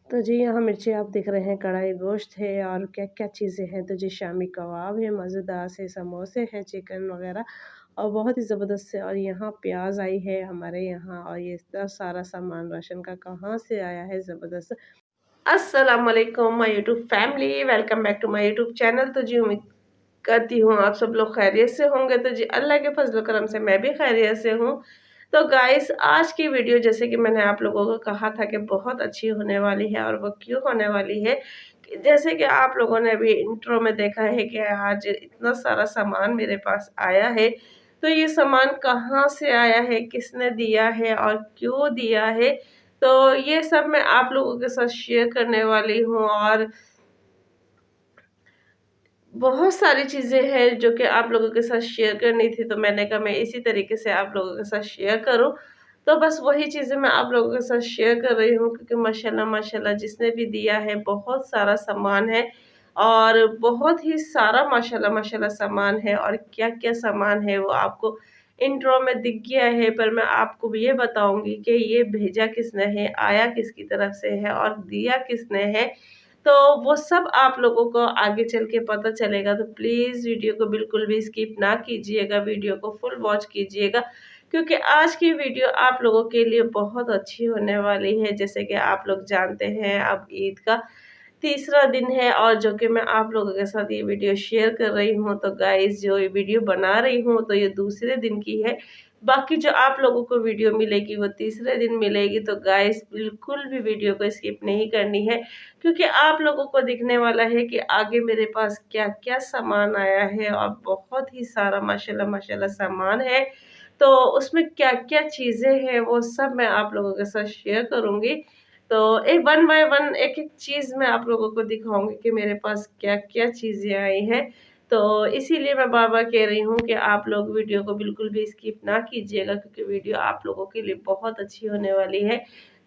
तो जी यहाँ मिर्ची आप देख रहे हैं, कढ़ाई गोश्त है और क्या-क्या चीज़ें हैं। तो जी शामी कबाब है, मज़ेदार से समोसे हैं, चिकन वग़ैरह और बहुत ही ज़बरदस्त से, और यहाँ प्याज़ आई है हमारे यहाँ, और ये इतना सारा सामान राशन का कहाँ से आया है ज़बरदस्त। अस्सलाम वालेकुम my YouTube family, welcome back to my YouTube channel. तो जी उम्मीद करती हूँ आप सब लोग खैरियत से होंगे। तो जी अल्लाह के फज़ल करम से मैं भी खैरियत से हूँ। तो गाइस आज की वीडियो जैसे कि मैंने आप लोगों को कहा था कि बहुत अच्छी होने वाली है, और वो क्यों होने वाली है कि जैसे कि आप लोगों ने अभी इंट्रो में देखा है कि आज इतना सारा सामान मेरे पास आया है। तो ये सामान कहाँ से आया है, किसने दिया है और क्यों दिया है, तो ये सब मैं आप लोगों के साथ शेयर करने वाली हूँ। और बहुत सारी चीज़ें हैं जो कि आप लोगों के साथ शेयर करनी थी, तो मैंने कहा मैं इसी तरीके से आप लोगों के साथ शेयर करूँ। तो बस वही चीज़ें मैं आप लोगों के साथ शेयर कर रही हूँ, क्योंकि माशाल्लाह माशाल्लाह जिसने भी दिया है बहुत सारा सामान है, और बहुत ही सारा माशाल्लाह माशाल्लाह सामान है। और क्या-क्या सामान है वो आपको इंट्रो में दिख गया है, पर मैं आपको ये बताऊँगी कि ये भेजा किसने है, आया किसकी तरफ से है और दिया किसने है। तो वो सब आप लोगों को आगे चल के पता चलेगा। तो प्लीज़ वीडियो को बिल्कुल भी स्किप ना कीजिएगा, वीडियो को फुल वॉच कीजिएगा, क्योंकि आज की वीडियो आप लोगों के लिए बहुत अच्छी होने वाली है। जैसे कि आप लोग जानते हैं अब ईद का तीसरा दिन है, और जो कि मैं आप लोगों के साथ ये वीडियो शेयर कर रही हूँ। तो गाइस जो ये वीडियो बना रही हूँ तो ये दूसरे दिन की है, बाकी जो आप लोगों को वीडियो मिलेगी वो तीसरे दिन मिलेगी। तो गाइस बिल्कुल भी वीडियो को स्किप नहीं करनी है, क्योंकि आप लोगों को दिखने वाला है कि आगे मेरे पास क्या-क्या सामान आया है, और बहुत ही सारा माशाल्लाह माशाल्लाह सामान है। तो उसमें क्या-क्या चीज़ें हैं वो सब मैं आप लोगों के साथ शेयर करूँगी। तो एक वन बाय वन एक-एक चीज़ मैं आप लोगों को दिखाऊँगी कि मेरे पास क्या-क्या चीज़ें आई हैं। तो इसीलिए मैं बार-बार कह रही हूँ कि आप लोग वीडियो को बिल्कुल भी स्किप ना कीजिएगा, क्योंकि वीडियो आप लोगों के लिए बहुत अच्छी होने वाली है।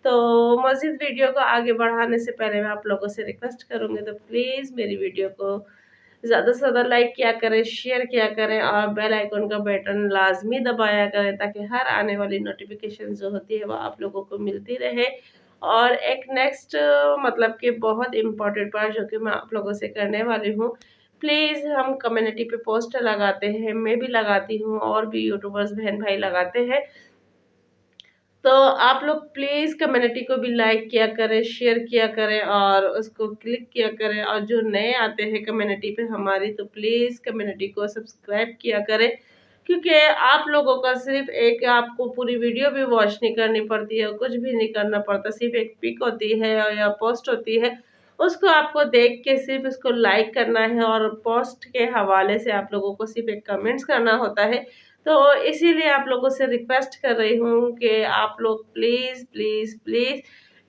तो मज़ीद वीडियो को आगे बढ़ाने से पहले मैं आप लोगों से रिक्वेस्ट करूँगी, तो प्लीज़ मेरी वीडियो को ज़्यादा से ज़्यादा लाइक किया करें, शेयर किया करें, और बेल आइकन का बटन लाज़मी दबाया करें, ताकि हर आने वाली नोटिफ़िकेशन जो होती है वो आप लोगों को मिलती रहे। और एक नेक्स्ट मतलब कि बहुत इम्पोर्टेंट बात जो कि मैं आप लोगों से करने वाली हूँ, प्लीज़ हम कम्युनिटी पे पोस्ट लगाते हैं, मैं भी लगाती हूँ और भी यूट्यूबर्स बहन-भाई लगाते हैं। तो आप लोग प्लीज़ कम्युनिटी को भी लाइक किया करें, शेयर किया करें और उसको क्लिक किया करें, और जो नए आते हैं कम्युनिटी पे हमारी, तो प्लीज़ कम्युनिटी को सब्सक्राइब किया करें, क्योंकि आप लोगों का सिर्फ़ एक, आपको पूरी वीडियो भी वॉच नहीं करनी पड़ती है, कुछ भी नहीं करना पड़ता, सिर्फ़ एक पिक होती है या पोस्ट होती है, उसको आपको देख के सिर्फ़ उसको लाइक करना है, और पोस्ट के हवाले से आप लोगों को सिर्फ़ एक कमेंट्स करना होता है। तो इसीलिए आप लोगों से रिक्वेस्ट कर रही हूँ कि आप लोग प्लीज़, प्लीज़, प्लीज़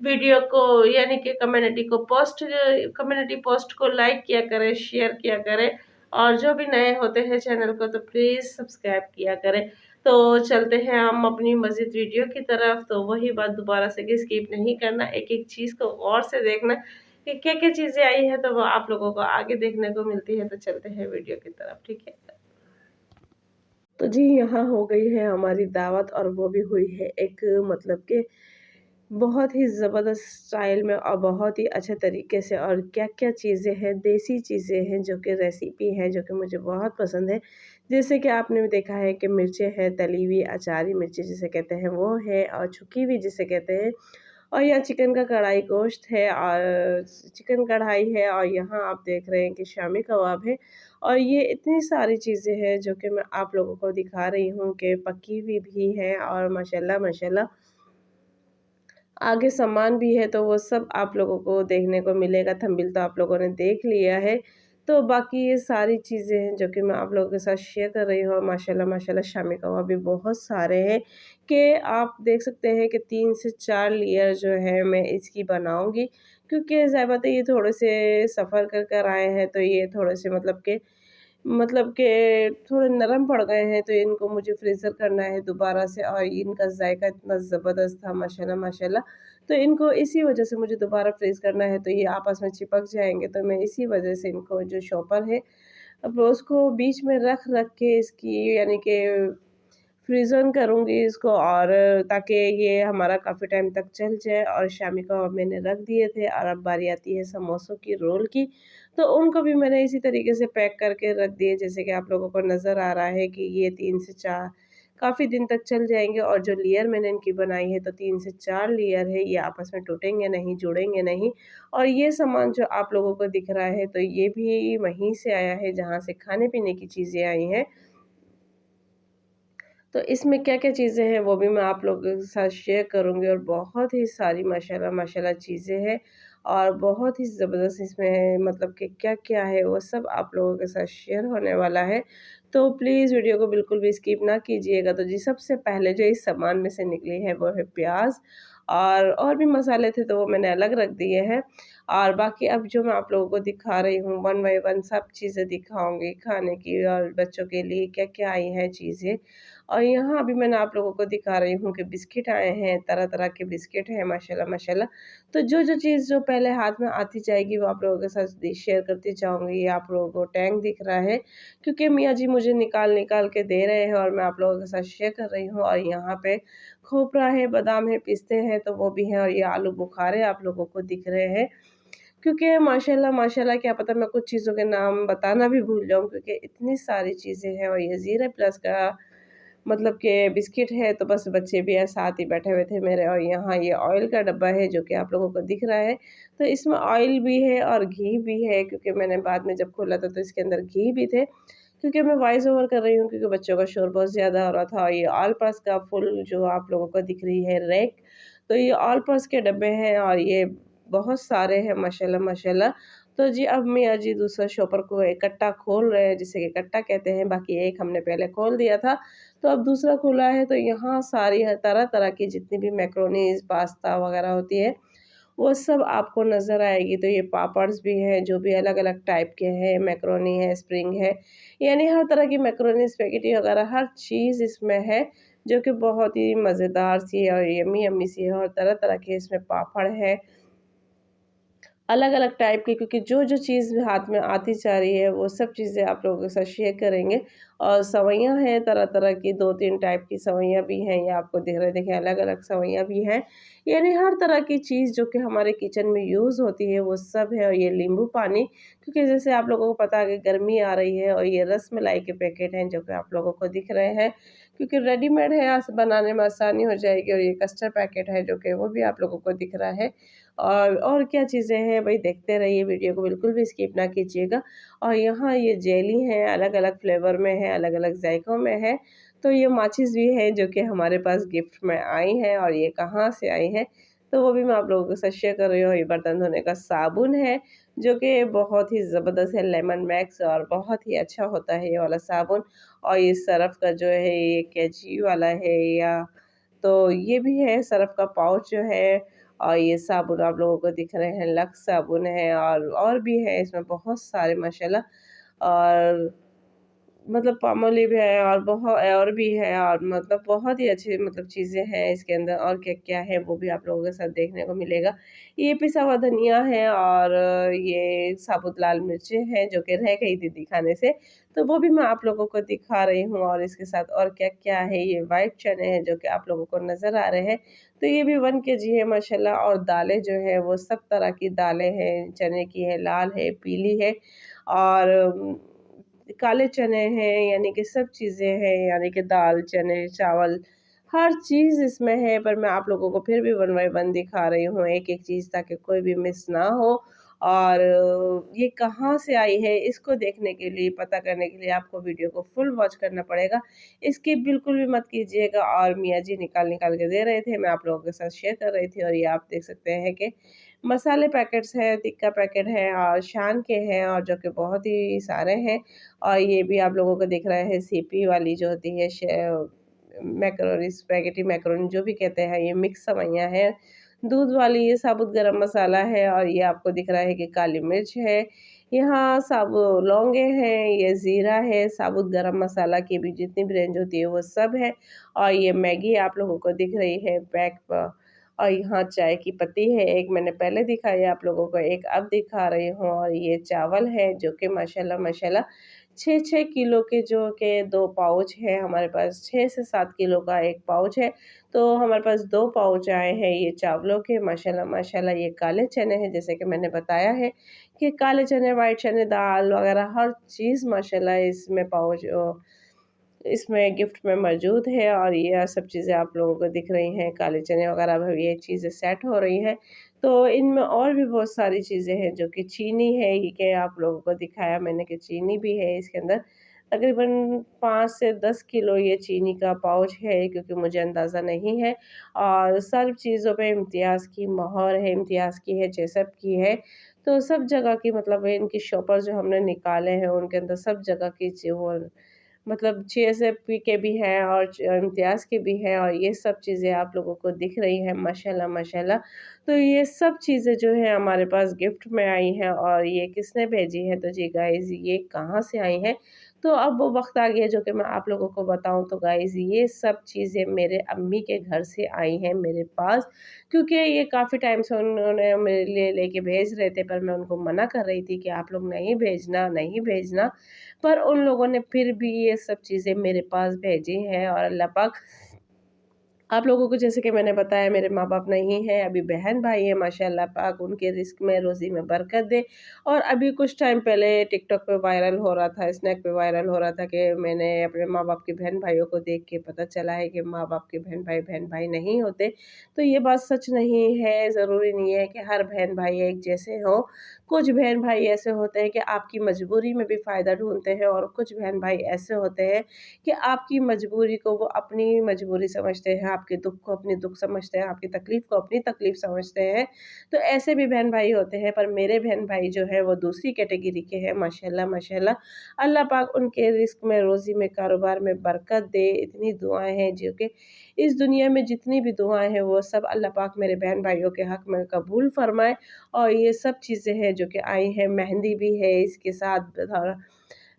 वीडियो को यानी कि कम्युनिटी पोस्ट को लाइक किया करें, शेयर किया करें, और जो भी नए होते हैं चैनल को तो प्लीज़ सब्सक्राइब किया करें। तो चलते हैं हम अपनी मज़ीद वीडियो की तरफ। तो वही बात दोबारा से कि स्किप नहीं करना, एक-एक चीज़ को गौर से देखना कि क्या-क्या चीज़ें आई हैं, तो वो आप लोगों को आगे देखने को मिलती है। तो चलते हैं वीडियो की तरफ, ठीक है? तो जी यहाँ हो गई है हमारी दावत, और वो भी हुई है एक मतलब कि बहुत ही ज़बरदस्त स्टाइल में और बहुत ही अच्छे तरीके से। और क्या-क्या चीज़ें हैं, देसी चीज़ें हैं जो कि रेसिपी है जो कि मुझे बहुत पसंद है। जैसे कि आपने भी देखा है कि मिर्चें हैं, तली हुई अचारी मिर्ची जिसे कहते हैं वो है, और छुकी हुई जिसे कहते हैं, और यहाँ चिकन का कढ़ाई गोश्त है, और चिकन कढ़ाई है, और यहाँ आप देख रहे हैं कि शामी कबाब है। और ये इतनी सारी चीज़ें हैं जो कि मैं आप लोगों को दिखा रही हूँ कि पकी हुई भी हैं, और माशाल्लाह माशाल्लाह आगे सामान भी है, तो वो सब आप लोगों को देखने को मिलेगा। थंबनेल तो आप लोगों ने देख लिया है। तो बाकी ये सारी चीज़ें हैं जो कि मैं आप लोगों के साथ शेयर कर रही हूँ, और माशाल्लाह माशाल्लाह शामी कबाब भी बहुत सारे हैं कि आप देख सकते हैं कि 3 से 4 लेयर जो है मैं इसकी बनाऊँगी, क्योंकि ज़ाहिर बात है ये थोड़े से सफ़र कर कर आए हैं, तो ये थोड़े से मतलब के थोड़े नरम पड़ गए हैं, तो इनको मुझे फ्रीज़र करना है दोबारा से, और इनका ज़ायका इतना ज़बरदस्त था माशाल्लाह माशाल्लाह। तो इनको इसी वजह से मुझे दोबारा फ्रीज़ करना है, तो ये आपस में चिपक जाएँगे, तो मैं इसी वजह से इनको जो शॉपर है, अब उसको बीच में रख के इसकी यानी कि फ्रीज़न करूँगी इसको, और ताकि ये हमारा काफ़ी टाइम तक चल जाए। और शामी को मैंने रख दिए थे, और अब बारी आती है समोसों की, रोल की। तो उनको भी मैंने इसी तरीके से पैक करके रख दिए, जैसे कि आप लोगों को नज़र आ रहा है कि ये 3 से 4 काफ़ी दिन तक चल जाएँगे। और जो लेयर मैंने इनकी बनाई है तो 3 से 4 लेयर है, ये आपस में टूटेंगे नहीं, जुड़ेंगे नहीं। और ये सामान जो आप लोगों को दिख रहा है तो ये भी वहीं से आया है जहाँ से खाने-पीने की चीज़ें आई हैं। तो इसमें क्या-क्या चीज़ें हैं वो भी मैं आप लोगों के साथ शेयर करूँगी, और बहुत ही सारी माशाल्लाह माशाल्लाह चीज़ें हैं, और बहुत ही ज़बरदस्त इसमें है, मतलब कि क्या-क्या है वो सब आप लोगों के साथ शेयर होने वाला है। तो प्लीज़ वीडियो को बिल्कुल भी स्किप ना कीजिएगा। तो जी, सबसे पहले जो इस सामान में से निकली है वो है प्याज़, और भी मसाले थे तो वो मैंने अलग रख दिए हैं। और बाकी अब जो मैं आप लोगों को दिखा रही हूँ वन बाय वन सब चीज़ें दिखाऊँगी खाने की, और बच्चों के लिए क्या-क्या आई हैं चीज़ें। और यहाँ अभी मैंने आप लोगों को दिखा रही हूँ कि बिस्किट आए हैं, तरह-तरह के बिस्किट हैं माशाल्लाह माशाल्लाह। तो जो-जो चीज़ जो पहले हाथ में आती जाएगी वो आप लोगों के साथ शेयर करती जाऊँगी। ये आप लोगों को टैंक दिख रहा है, क्योंकि मियाँ जी मुझे निकाल-निकाल के दे रहे हैं, और मैं आप लोगों के साथ शेयर कर रही हूँ। और यहाँ पे खोपरा है, बादाम है, पिस्ते हैं तो वो भी हैं, और ये आलू बुखारे आप लोगों को दिख रहे हैं। क्योंकि माशाल्लाह माशाल्लाह क्या पता मैं कुछ चीज़ों के नाम बताना भी भूल जाऊँ, क्योंकि इतनी सारी चीज़ें हैं। और ये ज़ीरा प्लस का मतलब कि बिस्किट है, तो बस बच्चे भी हैं साथ ही बैठे हुए थे मेरे। और यहाँ ये ऑयल का डब्बा है जो कि आप लोगों को दिख रहा है, तो इसमें ऑयल भी है और घी भी है, क्योंकि मैंने बाद में जब खोला था तो इसके अंदर घी भी थे। क्योंकि मैं वॉइस ओवर कर रही हूँ, क्योंकि बच्चों का शोर बहुत ज़्यादा हो रहा था। और ये ऑल पर्स का फुल जो आप लोगों को दिख रही है रैक, तो ये ऑल पर्स के डब्बे हैं, और ये बहुत सारे हैं माशाल्लाह माशाल्लाह। तो जी, अब मियाँ जी दूसरा शॉपर को एक कट्टा खोल रहे हैं, जिसे कि कट्टा कहते हैं, बाकी एक हमने पहले खोल दिया था। तो अब दूसरा खुला है, तो यहाँ सारी हर तरह-तरह की जितनी भी मैक्रोनीज़, पास्ता वगैरह होती है, वो सब आपको नज़र आएगी। तो ये पापड्स भी हैं, जो भी अलग-अलग टाइप के हैं, मैक्रोनी है, स्प्रिंग है, यानी हर तरह की मैक्रोनी, स्पेगेटी वगैरह हर चीज़ इसमें है, जो कि बहुत ही मज़ेदार सी है और यम्मी यम्मी सी है। और तरह-तरह के इसमें पापड़ हैं, अलग-अलग टाइप की, क्योंकि जो-जो चीज़ हाथ में आती जा रही है, वो सब चीज़ें आप लोगों के साथ शेयर करेंगे। और सेवइयाँ हैं तरह-तरह की, 2-3 टाइप की सेवइयाँ भी हैं, ये आपको दिख रहा है, देखिए अलग-अलग सेवइयाँ भी हैं। यानी हर तरह की चीज़ जो कि हमारे किचन में यूज़ होती है, वो सब है। और ये नींबू पानी, क्योंकि जैसे आप लोगों को पता है कि गर्मी आ रही है। और ये रसमलाई के पैकेट हैं, जो कि आप लोगों को दिख रहे हैं, क्योंकि रेडीमेड है, बनाने में आसानी हो जाएगी। और ये कस्टर्ड पैकेट है, जो कि वो भी आप लोगों को दिख रहा है। और क्या चीज़ें हैं भई, देखते रहिए वीडियो को, बिल्कुल भी स्किप ना कीजिएगा। और यहाँ ये जेली है, अलग-अलग फ्लेवर में है, अलग-अलग ज़ायकों में है। तो ये माचिस भी है, जो कि हमारे पास गिफ्ट में आई हैं, और ये कहाँ से आई हैं, तो वो भी मैं आप लोगों के साथ शेयर कर रही हूँ। ये बर्तन धोने का साबुन है, जो कि बहुत ही ज़बरदस्त है, लेमन मैक्स, और बहुत ही अच्छा होता है ये वाला साबुन। और ये सर्फ़ का जो है, ये कैची वाला है, या तो ये भी है सर्फ़ का पाउच जो है। और ये साबुन आप लोगों को दिख रहे हैं, लक्स साबुन है, और भी है इसमें बहुत सारे माशाल्लाह। और मतलब पामोलिव है, और और भी है, और मतलब बहुत ही अच्छी मतलब चीज़ें हैं इसके अंदर। और क्या-क्या है वो भी आप लोगों के साथ देखने को मिलेगा। ये पिसा हुआ धनिया है, और ये साबुत लाल मिर्चें हैं, जो कि रह गई थी दिखाने से, तो वो भी मैं आप लोगों को दिखा रही हूँ। और इसके साथ और क्या-क्या है, ये व्हाइट चने हैं, जो कि आप लोगों को नज़र आ रहे हैं, तो ये भी 1 केजी है माशाल्लाह। और दालें जो है वो सब तरह की दालें हैं, चने की है, लाल है, पीली है, और काले चने हैं, यानी कि सब चीज़ें हैं, यानी कि दाल, चने, चावल, हर चीज़ इसमें है। पर मैं आप लोगों को फिर भी वन बाय वन दिखा रही हूँ, एक-एक चीज़, ताकि कोई भी मिस ना हो। और ये कहाँ से आई है, इसको देखने के लिए, पता करने के लिए आपको वीडियो को फुल वॉच करना पड़ेगा। स्किप बिल्कुल भी मत कीजिएगा। और मियाँ जी निकाल-निकाल के दे रहे थे, मैं आप लोगों के साथ शेयर कर रही थी। और ये आप देख सकते हैं कि मसाले पैकेट्स हैं, टिक्का पैकेट है, और शान के हैं, और जो कि बहुत ही सारे हैं। और ये भी आप लोगों को दिख रहा है, सीपी वाली जो होती है, मैकरोनी, स्पैघेटी मैकरोनी जो भी कहते हैं, ये मिक्स सेवइयाँ हैं। दूध वाली ये साबुत गरम मसाला है, और ये आपको दिख रहा है कि काली मिर्च है। यहाँ लौंगे हैं, ये ज़ीरा है, साबुत गरम मसाला की भी जितनी भी रेंज होती है वो सब है। और ये मैगी आप लोगों को दिख रही है पैक प और यहाँ चाय की पत्ती है, एक मैंने पहले दिखाई आप लोगों को, एक अब दिखा रही हूँ। और ये चावल है, जो कि माशाल्लाह माशाल्लाह 6-6 किलो के जो के 2 पाउच हैं हमारे पास, 6 से 7 किलो का 1 पाउच है। तो हमारे पास 2 पाउच आए हैं ये चावलों के, माशाल्लाह माशाल्लाह। ये काले चने हैं, जैसे कि मैंने बताया है कि काले चने, व्हाइट चने, दाल वगैरह हर चीज़ माशाल्लाह इसमें पाउच इसमें गिफ्ट में मौजूद है। और ये सब चीज़ें आप लोगों को दिख रही हैं, काले चने वगैरह भी ये चीज़ें सेट हो रही हैं। तो इनमें और भी बहुत सारी चीज़ें हैं, जो कि चीनी है, ये कि आप लोगों को दिखाया मैंने कि चीनी भी है इसके अंदर। तकरीबन 5 से 10 किलो ये चीनी का पाउच है, क्योंकि मुझे अंदाज़ा नहीं है। और सब चीज़ों पे इम्तियाज़ की मोहर है, इम्तियाज़ की है, जेसप की है। तो सब जगह की मतलब इनकी शॉपर जो हमने निकाले हैं, उनके अंदर सब जगह की वो मतलब 6 से पी के भी हैं और इम्तियाज़ के भी हैं, और ये सब चीज़ें आप लोगों को दिख रही हैं माशाल्लाह माशाल्लाह। तो ये सब चीज़ें जो हैं हमारे पास गिफ्ट में आई हैं। और ये किसने भेजी है, तो जी गाइज़ ये कहाँ से आई हैं? तो अब वो वक़्त आ गया जो कि मैं आप लोगों को बताऊँ। तो गाइज़ ये सब चीज़ें मेरे अम्मी के घर से आई हैं मेरे पास, क्योंकि ये काफ़ी टाइम से उन्होंने मेरे लिए लेके भेज रहे थे, पर मैं उनको मना कर रही थी कि आप लोग नहीं भेजना, नहीं भेजना। पर उन लोगों ने फिर भी ये सब चीज़ें मेरे पास भेजी हैं। और अल्लाह पाक आप लोगों को, जैसे कि मैंने बताया, मेरे माँ-बाप नहीं हैं, अभी बहन-भाई हैं, माशाअल्लाह पाक उनके रिज़्क में, रोज़ी में बरकत दे। और अभी कुछ टाइम पहले टिकटॉक पे वायरल हो रहा था, स्नैक पे वायरल हो रहा था कि मैंने अपने माँ-बाप के बहन-भाइयों को देख के पता चला है कि माँ-बाप के बहन-भाई नहीं होते। तो ये बात सच नहीं है, ज़रूरी नहीं है कि हर बहन-भाई एक जैसे हों। कुछ बहन-भाई ऐसे होते हैं कि आपकी मजबूरी में भी फ़ायदा ढूँढते हैं, और कुछ बहन-भाई ऐसे होते हैं कि आपकी मजबूरी को वो अपनी मजबूरी समझते हैं, आपके दुःख को अपनी दुःख समझते हैं, आपकी तकलीफ़ को अपनी तकलीफ़ समझते हैं। तो ऐसे भी बहन-भाई होते हैं, पर मेरे बहन-भाई जो हैं वो दूसरी कैटेगरी के हैं माशाल्लाह माशाल्लाह। अल्लाह पाक उनके रिज़्क में, रोज़ी में, कारोबार में बरकत दे। इतनी दुआएँ हैं जो कि इस दुनिया में जितनी भी दुआएँ हैं वो सब अल्लाह पाक मेरे बहन-भाइयों के हक़ में कबूल फ़रमाए। और ये सब चीज़ें हैं जो कि आई हैं, मेहंदी भी है इसके साथ,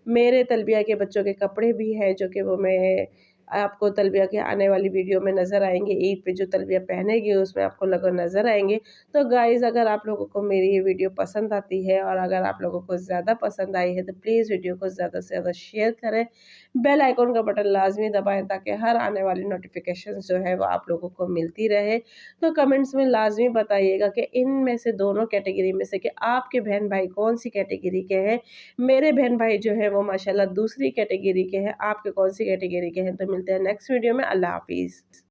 मेरे तलबिया के बच्चों के कपड़े भी हैं, जो कि वो मैं आपको तलबिया के आने वाली वीडियो में नज़र आएँगे। ईद पे जो तलबिया पहनेगी उसमें आपको लोग नज़र आएँगे। तो गाइज़ अगर आप लोगों को मेरी ये वीडियो पसंद आती है, और अगर आप लोगों को ज़्यादा पसंद आई है, तो प्लीज़ वीडियो को ज़्यादा से ज़्यादा शेयर करें। बेल आइकन का बटन लाज़मी दबाएँ, ताकि हर आने वाली नोटिफ़िकेशंस जो है वो आप लोगों को मिलती रहे। तो कमेंट्स में लाज़मी बताइएगा कि इनमें से दोनों कैटेगरी में से कि आपके बहन-भाई कौन-सी कैटेगरी के हैं। मेरे बहन-भाई जो हैं वो माशाल्लाह दूसरी कैटेगरी के हैं, आपके कौन-सी कैटेगरी के हैं? तो मिलते हैं नेक्स्ट वीडियो में। अल्लाह हाफ़िज़।